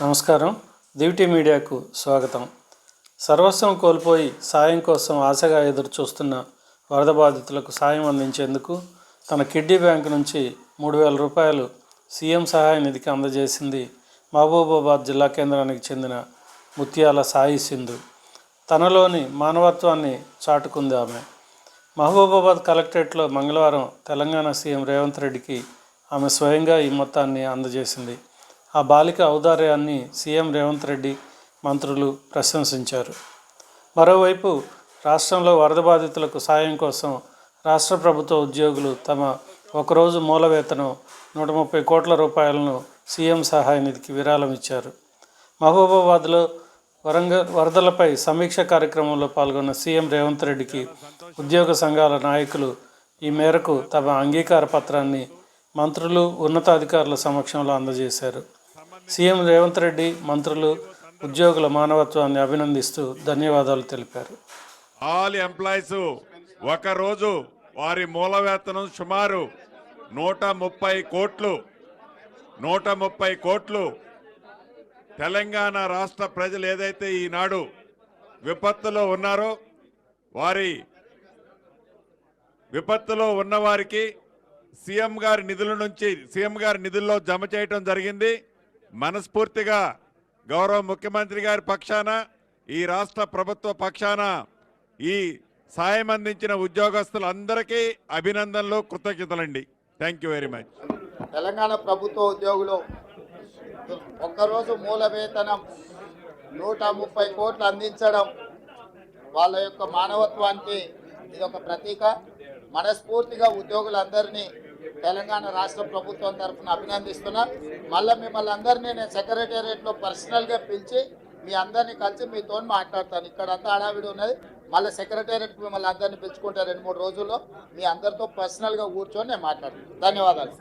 నమస్కారం. దివిటీ మీడియాకు స్వాగతం. సర్వస్వం కోల్పోయి సాయం కోసం ఆశగా ఎదురు చూస్తున్న వరద బాధితులకు సాయం అందించేందుకు తన కిడ్నీ బ్యాంక్ నుంచి 3,000 రూపాయలు సీఎం సహాయ నిధికి అందజేసింది మహబూబాబాద్ జిల్లా కేంద్రానికి చెందిన ముత్యాల సాయి సింధు. తనలోని మానవత్వాన్ని చాటుకుంది ఆమె. మహబూబాబాద్ కలెక్టరేట్లో మంగళవారం తెలంగాణ సీఎం రేవంత్ రెడ్డికి ఆమె స్వయంగా ఈ మొత్తాన్ని అందజేసింది. ఆ బాలిక ఔదార్యాన్ని సీఎం రేవంత్ రెడ్డి, మంత్రులు ప్రశంసించారు. మరోవైపు రాష్ట్రంలో వరద బాధితులకు సాయం కోసం రాష్ట్ర ప్రభుత్వ ఉద్యోగులు తమ ఒకరోజు మూల వేతనం 130 కోట్ల రూపాయలను సీఎం సహాయ నిధికి విరాళం ఇచ్చారు. మహబూబాబాద్లో వరదలపై సమీక్ష కార్యక్రమంలో పాల్గొన్న సీఎం రేవంత్ రెడ్డికి ఉద్యోగ సంఘాల నాయకులు ఈ మేరకు తమ అంగీకార పత్రాన్ని మంత్రులు, ఉన్నతాధికారుల సమక్షంలో అందజేశారు. సీఎం రేవంత్ రెడ్డి, మంత్రులు ఉద్యోగుల మానవత్వాన్ని అభినందిస్తూ ధన్యవాదాలు తెలిపారు. ఆల్ ఎంప్లాయీస్ ఒకరోజు వారి మూల వేతనం సుమారు 130 కోట్లు తెలంగాణ రాష్ట్ర ప్రజలు ఏదైతే ఈనాడు విపత్తులో ఉన్నారో వారి విపత్తులో ఉన్నవారికి సీఎం గారి నిధుల్లో జమ చేయటం జరిగింది. మనస్ఫూర్తిగా గౌరవ ముఖ్యమంత్రి గారి పక్షాన, ఈ రాష్ట్ర ప్రభుత్వ పక్షాన ఈ సాయం అందించిన ఉద్యోగస్తులందరికీ అభినందనలు, కృతజ్ఞతలండి. Thank you very much. Telangana ప్రభుత్వ ఉద్యోగులు ఒక్కరోజు మూల వేతనం 130 కోట్లు అందించడం వాళ్ళ యొక్క మానవత్వానికి ఇది ఒక ప్రతీక. మనస్ఫూర్తిగా ఉద్యోగులందరినీ తెలంగాణ రాష్ట్ర ప్రభుత్వం తరఫున అభినందిస్తున్నా. మళ్ళీ మిమ్మల్ని అందరినీ నేను సెక్రటేరియట్లో పర్సనల్గా పిలిచి మీ అందరినీ కలిసి మీతో మాట్లాడతాను. ఇక్కడ అంతా హడావిడి ఉన్నది. మళ్ళీ సెక్రటేరియట్కి మిమ్మల్ని అందరినీ పిలుచుకుంటే 2-3 రోజుల్లో మీ అందరితో పర్సనల్గా కూర్చొని నేను మాట్లాడతాను. ధన్యవాదాలు.